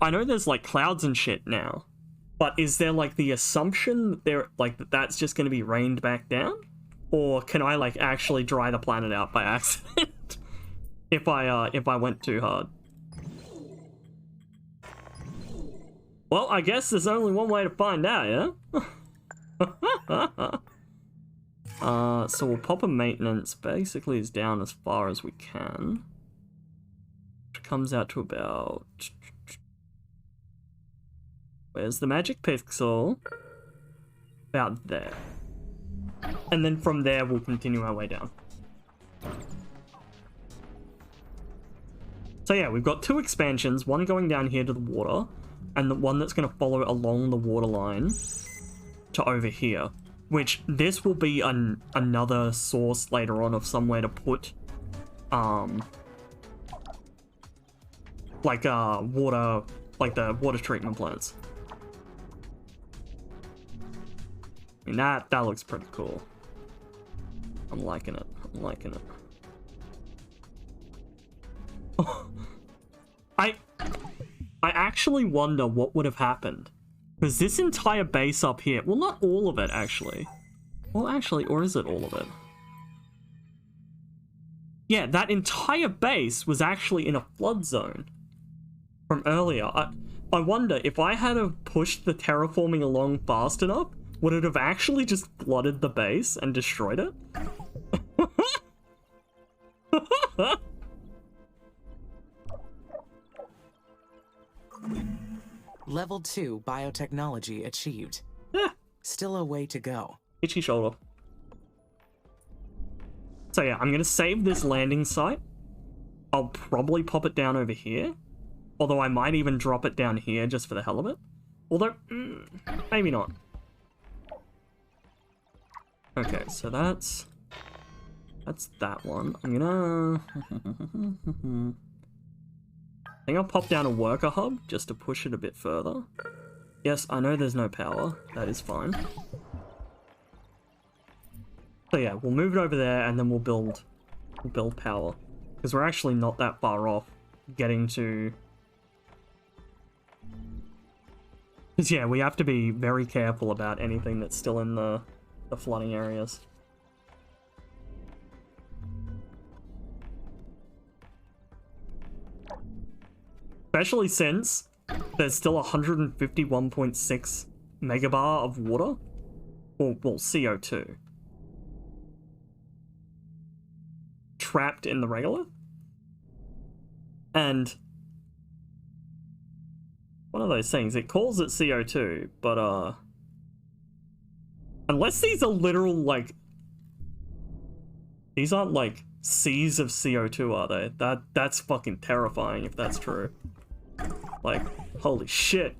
I know there's like clouds and shit now, but is there like the assumption that there like that's just going to be rained back down, or can I like actually dry the planet out by accident if I went too hard? Well, I guess there's only one way to find out, yeah? So we'll pop a maintenance, basically is down as far as we can. Which comes out to about... Where's the magic pixel? About there. And then from there, we'll continue our way down. So yeah, we've got 2 expansions, one going down here to the water, and the one that's going to follow along the water line to over here. Which, this will be another source later on of somewhere to put, like, water, like the water treatment plants. I mean, that looks pretty cool. I'm liking it. I'm liking it. I actually wonder what would have happened. Because this entire base up here... Well, not all of it, actually. Well, actually, or is it all of it? Yeah, that entire base was actually in a flood zone from earlier. I wonder, if I had have pushed the terraforming along fast enough, would it have actually just flooded the base and destroyed it? Level 2 biotechnology achieved. Yeah. Still a way to go. Itchy shoulder. So yeah, I'm gonna save this landing site. I'll probably pop it down over here. Although I might even drop it down here just for the hell of it. Although, maybe not. Okay, so that's that one. I'm gonna... I think I'll pop down a worker hub just to push it a bit further. Yes, I know there's no power. That is fine. So yeah, we'll move it over there and then we'll build power. Because we're actually not that far off getting to... Because yeah, we have to be very careful about anything that's still in the flooding areas. Especially since there's still 151.6 megabar of water. Or, well, CO2. Trapped in the regolith. And one of those things, it calls it CO2, but unless these are literal, like, these aren't like seas of CO2, are they? That's fucking terrifying if that's true. Like, holy shit.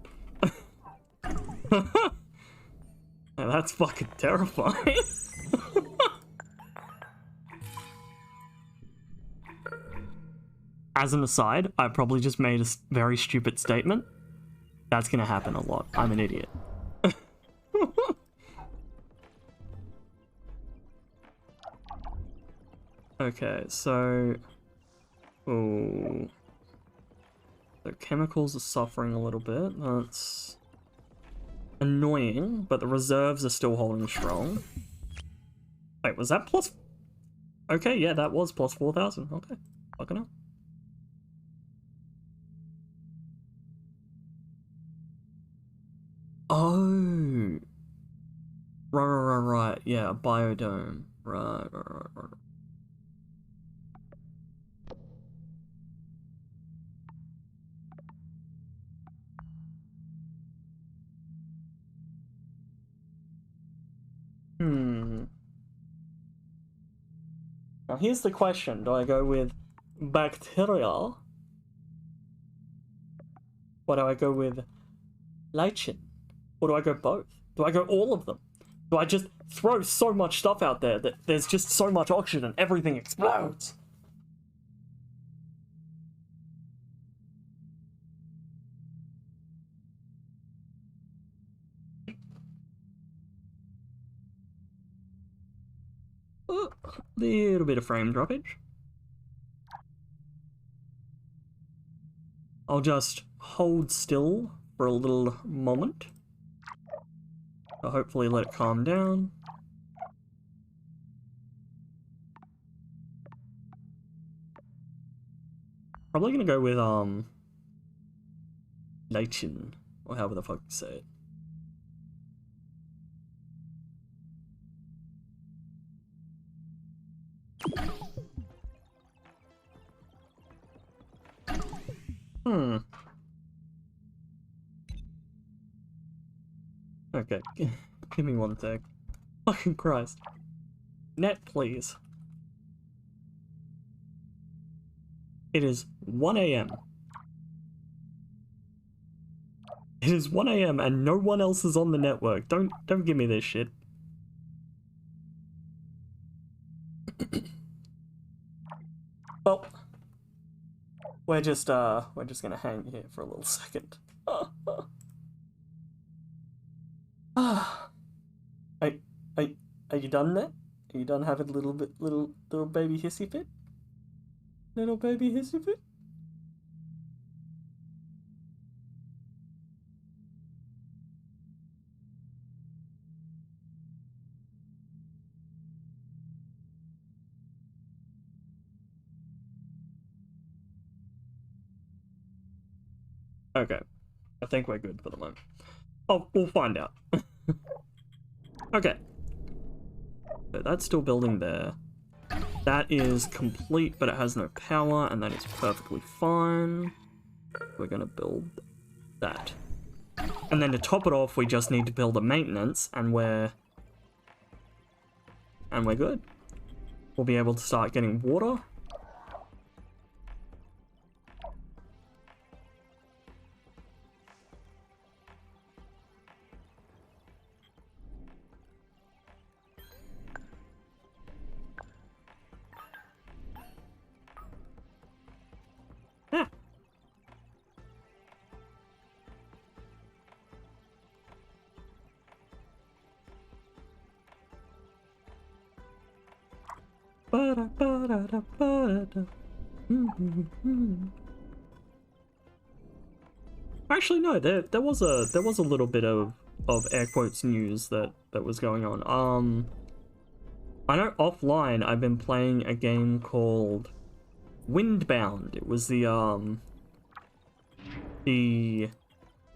That's fucking terrifying. As an aside, I probably just made a very stupid statement. That's gonna happen a lot. I'm an idiot. Okay, so... Oh... The chemicals are suffering a little bit. That's annoying, but the reserves are still holding strong. Wait, was that plus... Okay, yeah, that was plus 4,000. Okay, fucking hell. Oh. Right. Yeah, biodome. Right. Now here's the question. Do I go with bacteria? Or do I go with lichen? Or do I go both? Do I go all of them? Do I just throw so much stuff out there that there's just so much oxygen and everything explodes? Oh, little bit of frame droppage. I'll just hold still for a little moment. So hopefully let it calm down. Probably gonna go with, Lichen, or however the fuck you say it. Okay, give me one sec. Fucking Christ. Net, please. It is 1 AM. It is 1 AM and no one else is on the network. Don't give me this shit. Well, we're just gonna hang here for a little second. Are you done there? Are you done having a little baby hissy fit? Little baby hissy fit? Okay, I think we're good for the moment. Oh, we'll find out. Okay. So that's still building there. That is complete, but it has no power, and that is perfectly fine. We're gonna build that. And then to top it off, we just need to build a maintenance, and we're good. We'll be able to start getting water. Yeah. Actually, no. There was a little bit of air quotes news that was going on. I know offline I've been playing a game called Windbound. It was the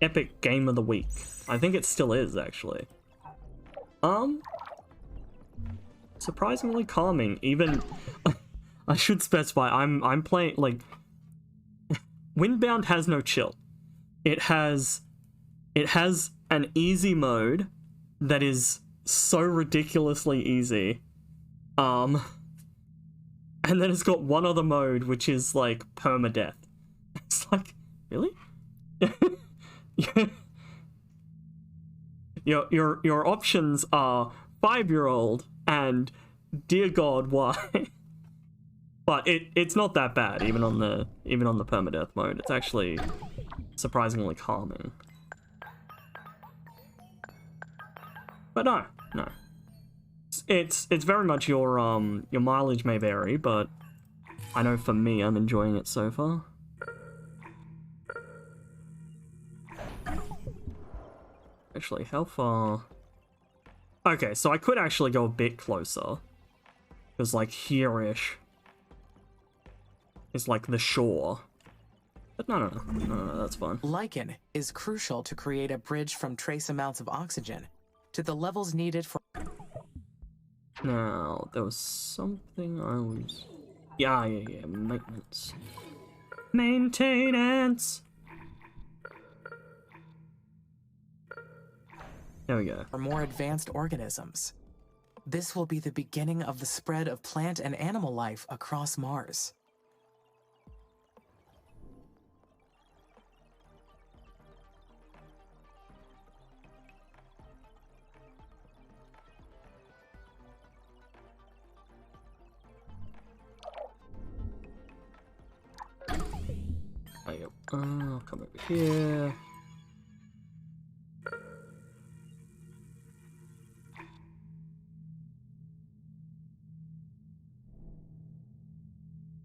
Epic Game of the Week. I think it still is, actually. Surprisingly calming. Even I should specify, I'm playing, like, Windbound has no chill. It has an easy mode that is so ridiculously easy. And then it's got one other mode which is like permadeath. It's like, really? Your options are 5-year-old and dear God, why? But it's not that bad, even on the permadeath mode. It's actually surprisingly calming. But no. It's very much your mileage may vary, but I know for me I'm enjoying it so far. Actually, how far? Okay, so I could actually go a bit closer. Because like here-ish is like the shore. But no, that's fine. Lichen is crucial to create a bridge from trace amounts of oxygen to the levels needed for... Now, there was something I was... Yeah, maintenance. Maintenance! There we go. For more advanced organisms. This will be the beginning of the spread of plant and animal life across Mars. There you go. I'll come over here.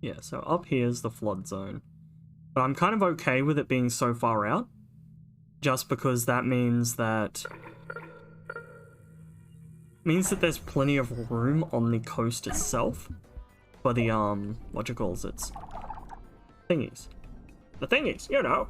Yeah, so up here is the flood zone. But I'm kind of okay with it being so far out. Just because that means that... there's plenty of room on the coast itself. For the, whatchamacallits? Thingies. The thingies, you know.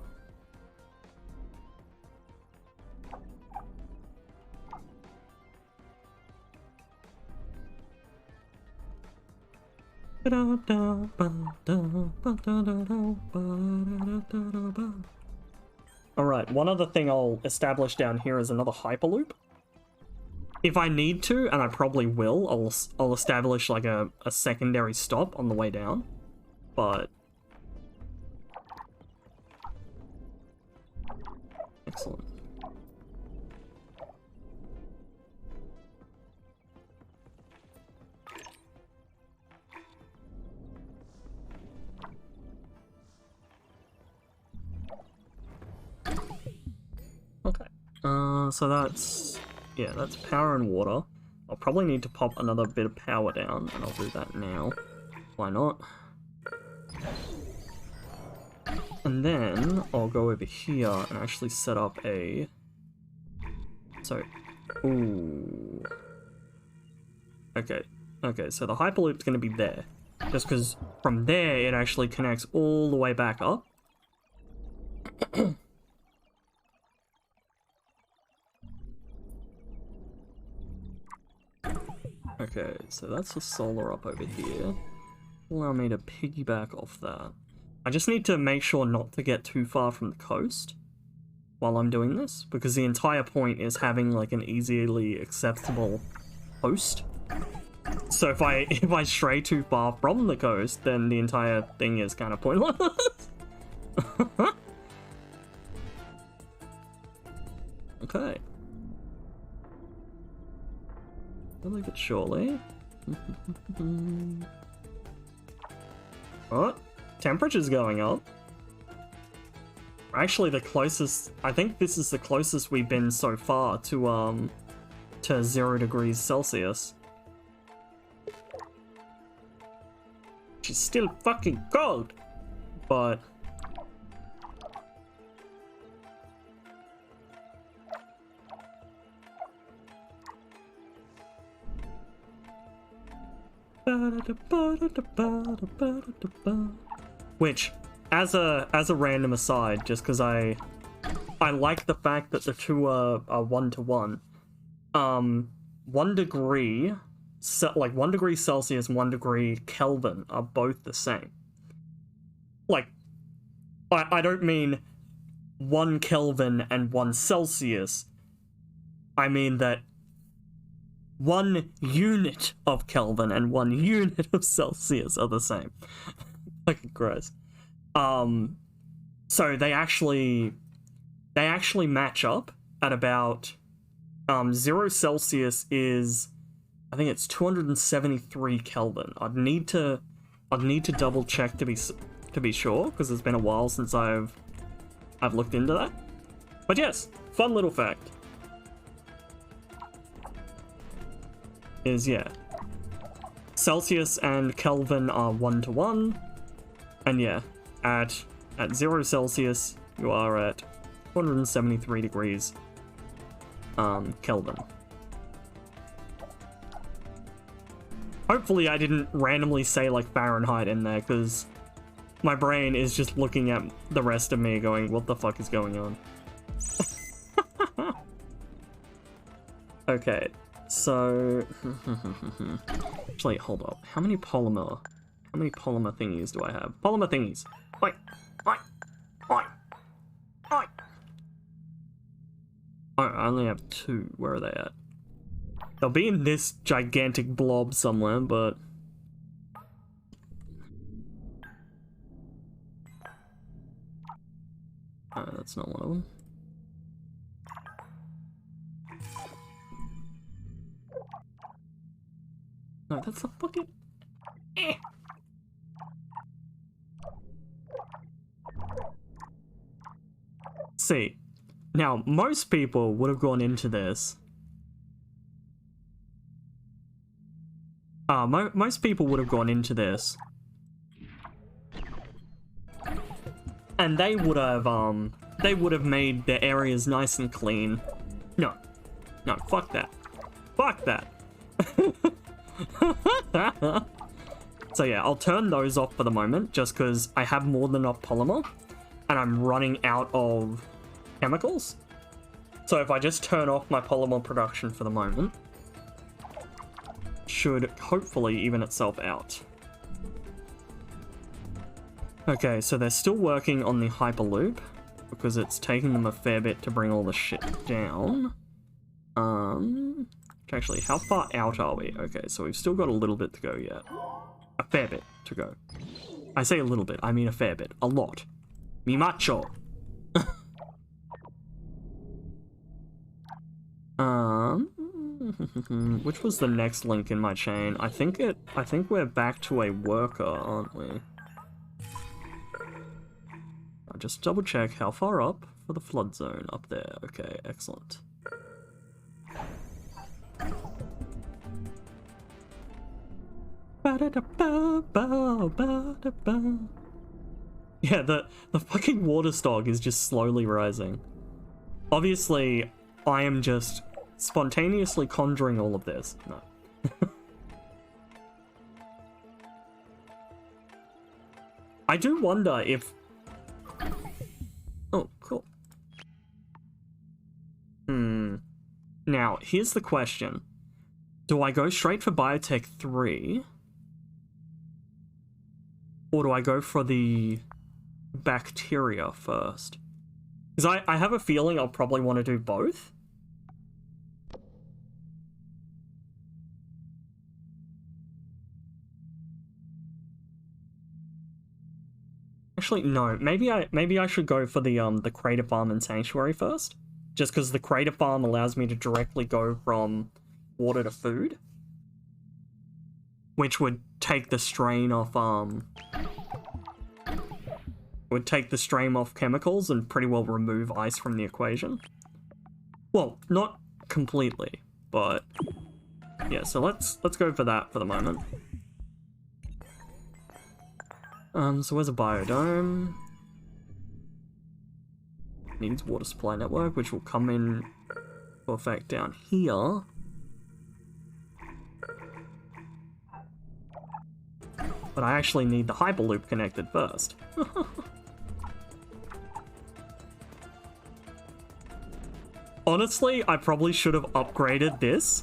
Alright, one other thing I'll establish down here is another Hyperloop. If I need to, and I probably will, I'll establish like a secondary stop on the way down. But... excellent. Okay. So that's... yeah, that's power and water. I'll probably need to pop another bit of power down, and I'll do that now. Why not? And then I'll go over here and actually set up a... so... ooh... okay. Okay, so the Hyperloop's gonna be there. Just because from there it actually connects all the way back up. Okay, so that's the solar up over here. Allow me to piggyback off that. I just need to make sure not to get too far from the coast while I'm doing this, because the entire point is having like an easily accessible coast. So if I stray too far from the coast, then the entire thing is kind of pointless. Okay. Slowly but surely. Oh, temperature's going up. Actually, the closest... I think this is the closest we've been so far to 0 degrees Celsius. Which is still fucking cold, but... which, as a random aside, just because I like the fact that the two are 1-to-1. 1 degree, like 1 degree Celsius and 1 degree Kelvin are both the same. Like, I don't mean 1 Kelvin and 1 Celsius. I mean that 1 unit of Kelvin and 1 unit of Celsius are the same. Like, gross. So they actually match up at about 0 Celsius is, I think it's 273 Kelvin. I'd need to double check to be sure, because it's been a while since I've looked into that. But yes, fun little fact. Is, yeah, Celsius and Kelvin are 1-to-1, and yeah, at 0 Celsius you are at 273 degrees Kelvin. Hopefully I didn't randomly say like Fahrenheit in there, because my brain is just looking at the rest of me going, what the fuck is going on? Okay. So, actually, hold up. How many polymer thingies do I have? Polymer thingies. Oi, oi, oi, oi. Oh, I only have 2. Where are they at? They'll be in this gigantic blob somewhere, but... that's not one of them. No, that's the fucking... Eh. See, now, most people would have gone into this. Most people would have gone into this And they would have made their areas nice and clean. No. No, fuck that. Fuck that. So yeah, I'll turn those off for the moment, just because I have more than enough polymer, and I'm running out of chemicals. So if I just turn off my polymer production for the moment, should hopefully even itself out. Okay, so they're still working on the Hyperloop, because it's taking them a fair bit to bring all the shit down. Actually, how far out are we? Okay, so we've still got a little bit to go yet. A fair bit to go. I say a little bit, I mean a fair bit. A lot. Mi macho. Which was the next link in my chain? I think we're back to a worker, aren't we? I'll just double check how far up for the flood zone. Up there. Okay, excellent. Yeah, the fucking water stock is just slowly rising. Obviously, I am just spontaneously conjuring all of this. No. I do wonder if... Oh, cool. Now, here's the question. Do I go straight for Biotech 3? Or do I go for the bacteria first? Because I have a feeling I'll probably want to do both. Actually, no. Maybe I should go for the Crater Farm and Sanctuary first. Just because the Crater Farm allows me to directly go from water to food. Which would take the strain off, would take the strain off chemicals and pretty well remove ice from the equation. Well, not completely, but yeah, so let's go for that for the moment. So where's a biodome? Needs water supply network, which will come in for effect down here. But I actually need the Hyperloop connected first. Honestly, I probably should have upgraded this.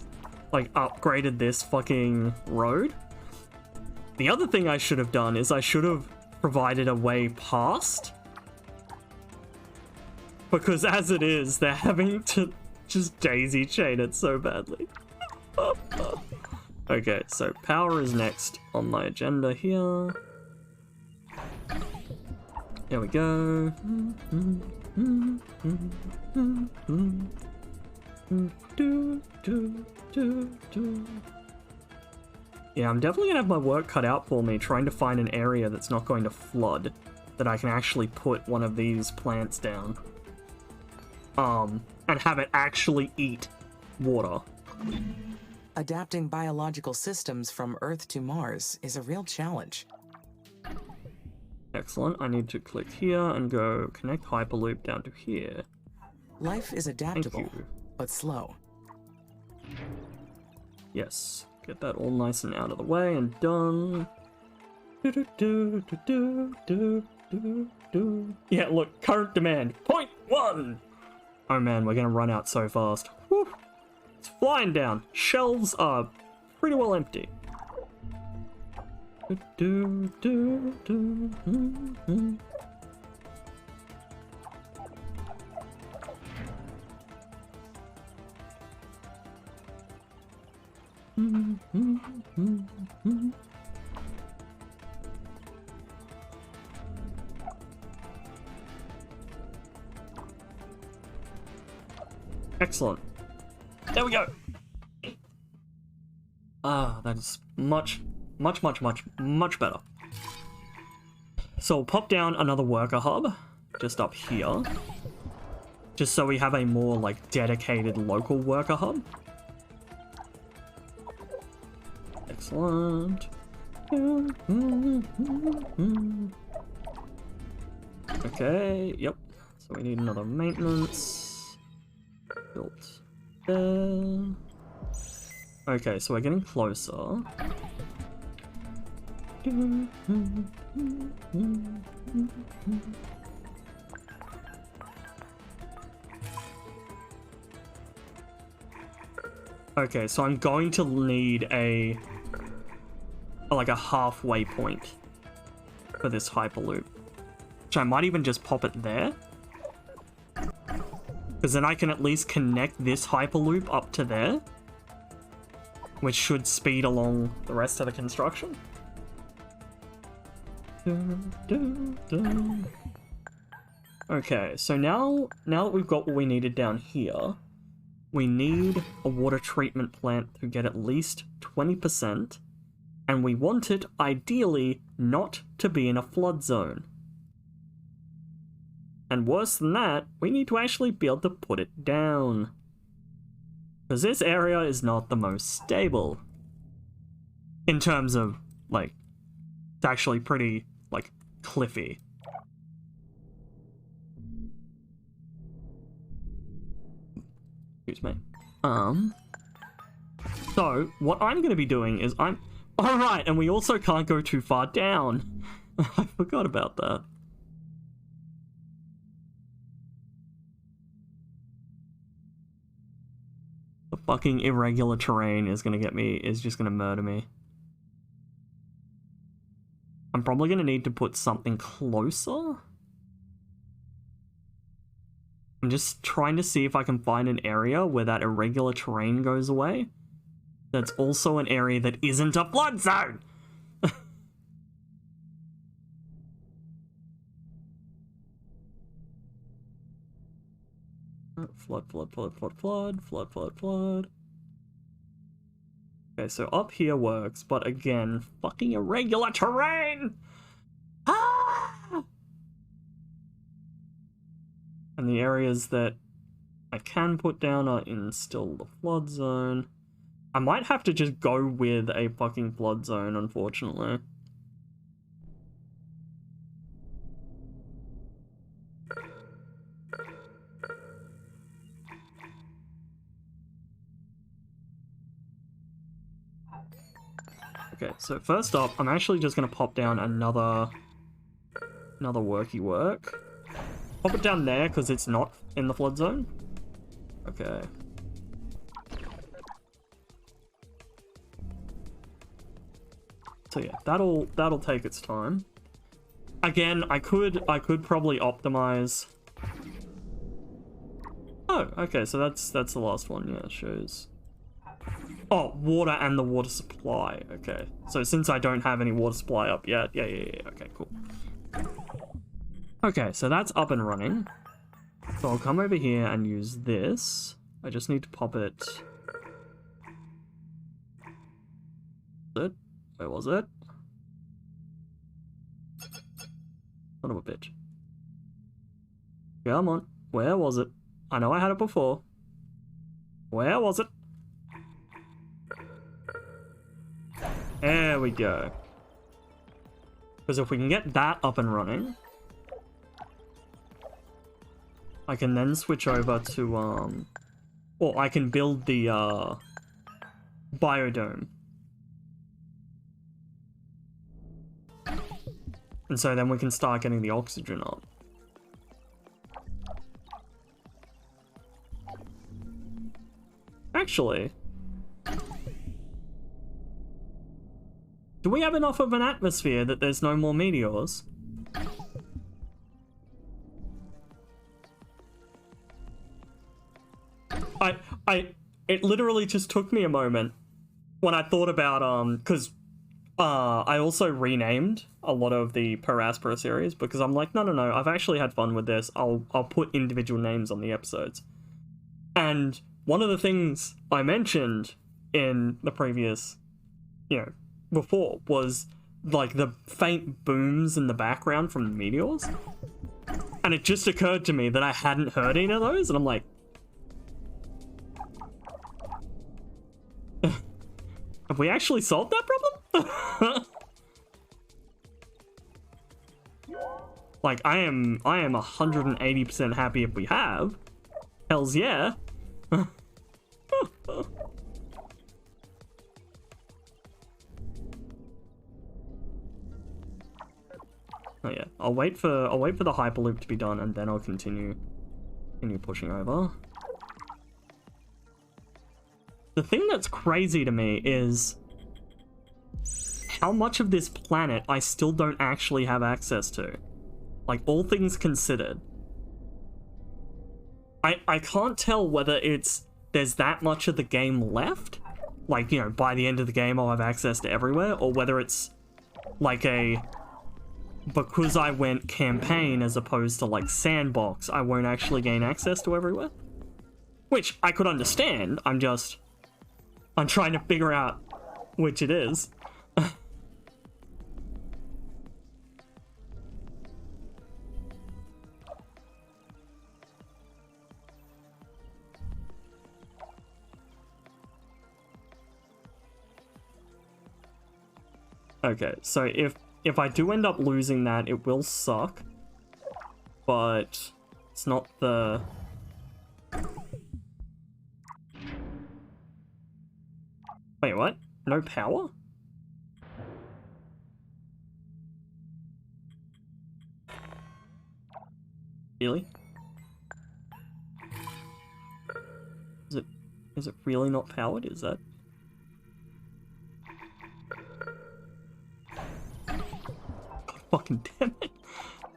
Like, upgraded this fucking road. The other thing I should have done is I should have provided a way past. Because as it is, they're having to just daisy chain it so badly. Okay, so power is next on my agenda here. There we go. Yeah, I'm definitely gonna have my work cut out for me trying to find an area that's not going to flood, that I can actually put one of these plants down. And have it actually eat water. Adapting biological systems from Earth to Mars is a real challenge. Excellent. I need to click here and go connect Hyperloop down to here. Life is adaptable, but slow. Yes. Get that all nice and out of the way and done. Yeah, look, current demand, 0.1! Oh man, we're gonna run out so fast. Whew. It's flying down. Shelves are pretty well empty. Excellent. There we go. Ah, that is much better. So we'll pop down another worker hub just up here. Just so we have a more like dedicated local worker hub. Excellent. Okay, yep. So we need another maintenance. Built there. Okay, so we're getting closer. Okay, so I'm going to need like a halfway point for this Hyperloop. So I might even just pop it there. Because then I can at least connect this Hyperloop up to there. Which should speed along the rest of the construction. Okay, so now that we've got what we needed down here, we need a water treatment plant to get at least 20%, and we want it, ideally, not to be in a flood zone. And worse than that, we need to actually be able to put it down. Because this area is not the most stable. In terms of, like, it's actually pretty, like, cliffy. Excuse me. So, what I'm going to be doing is Alright, and we also can't go too far down. I forgot about that. The fucking irregular terrain is just gonna murder me. I'm probably gonna need to put something closer. I'm just trying to see if I can find an area where that irregular terrain goes away. That's also an area that isn't a flood zone! Flood. Okay, so up here works, but again, fucking irregular terrain! Ah! And the areas that I can put down are in still the flood zone. I might have to just go with a fucking flood zone, unfortunately. Okay, so first up, I'm actually just going to pop down another worky work. Pop it down there, because it's not in the flood zone. Okay. So yeah, that'll take its time. Again, I could probably optimize. Oh, okay, so that's the last one. Yeah, it shows. Oh, water and the water supply. Okay, so since I don't have any water supply up yet, yeah. Okay, cool. Okay, so that's up and running. So I'll come over here and use this. I just need to pop it. Where was it? Son of a bitch. Come on. Where was it? I know I had it before. Where was it? There we go. Because if we can get that up and running, I can then switch over to, or I can build the, biodome. And so then we can start getting the oxygen up. Actually, do we have enough of an atmosphere that there's no more meteors? It literally just took me a moment when I thought about, because I also renamed a lot of the per Aspera series because I'm like, no, I've actually had fun with this. I'll put individual names on the episodes. And one of the things I mentioned in the previous, before was like the faint booms in the background from the meteors. And it just occurred to me that I hadn't heard any of those, and I'm like, have we actually solved that problem? Like, I am 180% happy if we have. Hells yeah. Oh yeah, I'll wait for the hyperloop to be done, and then I'll continue pushing over. The thing that's crazy to me is how much of this planet I still don't actually have access to. Like, all things considered. I can't tell whether there's that much of the game left, like, you know, by the end of the game I'll have access to everywhere, or whether it's like because I went campaign as opposed to like sandbox, I won't actually gain access to everywhere. Which I could understand, I'm trying to figure out which it is. Okay, so if I do end up losing that, it will suck. But it's not the... Wait, what? No power? Really? Is it really not powered? Is that... Fucking damn it.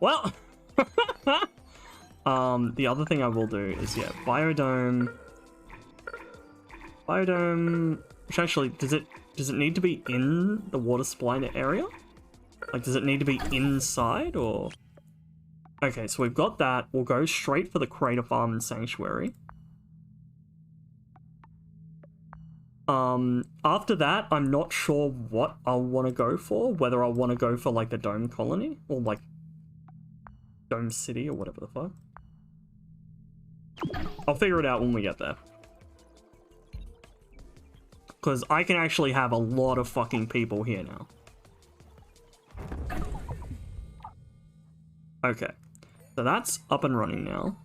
Well, the other thing I will do is, yeah, biodome, which actually, does it need to be in the water supply area? Like, does it need to be inside, or? Okay, so we've got that. We'll go straight for the crater farm and sanctuary. After that, I'm not sure what I'll want to go for, whether I'll want to go for, like, the Dome Colony, or, like, Dome City, or whatever the fuck. I'll figure it out when we get there. Because I can actually have a lot of fucking people here now. Okay. So that's up and running now.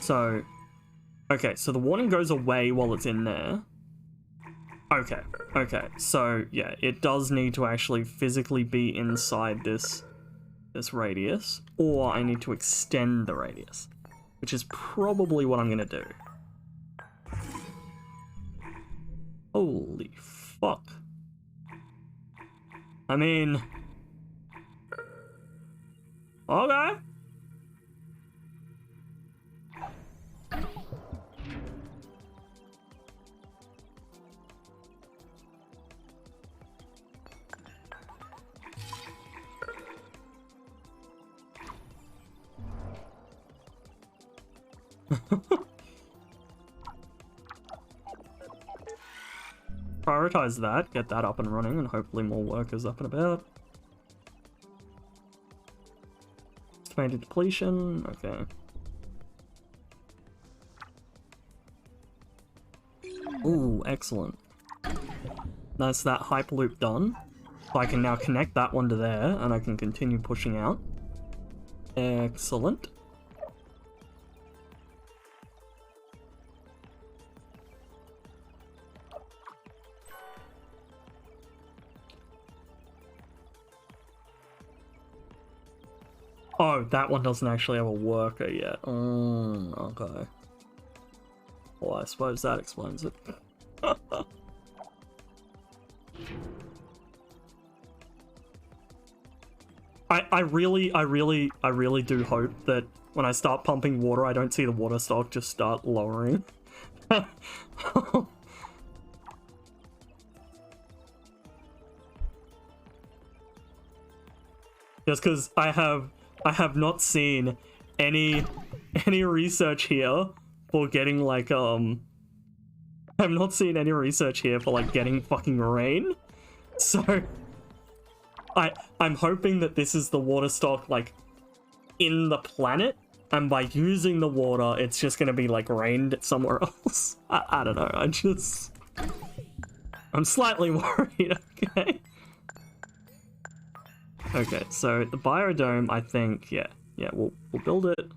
So... Okay, so the warning goes away while it's in there. Okay, so yeah, it does need to actually physically be inside this radius, or I need to extend the radius, which is probably what I'm gonna do. Holy fuck. I mean... Okay. Prioritize that, get that up and running, and hopefully more workers up and about. Estimated depletion, okay. Ooh, excellent. That's that hyperloop done. So I can now connect that one to there, and I can continue pushing out. Excellent. Oh, that one doesn't actually have a worker yet. Okay. Well, I suppose that explains it. I really do hope that when I start pumping water, I don't see the water stock just start lowering. Just because I have not seen any research here for getting like I've not seen any research here for like getting fucking rain. So I'm hoping that this is the water stock like in the planet, and by using the water it's just gonna be like rained somewhere else. I don't know, I'm slightly worried, okay? Okay, so the biodome, I think, yeah, we'll build it.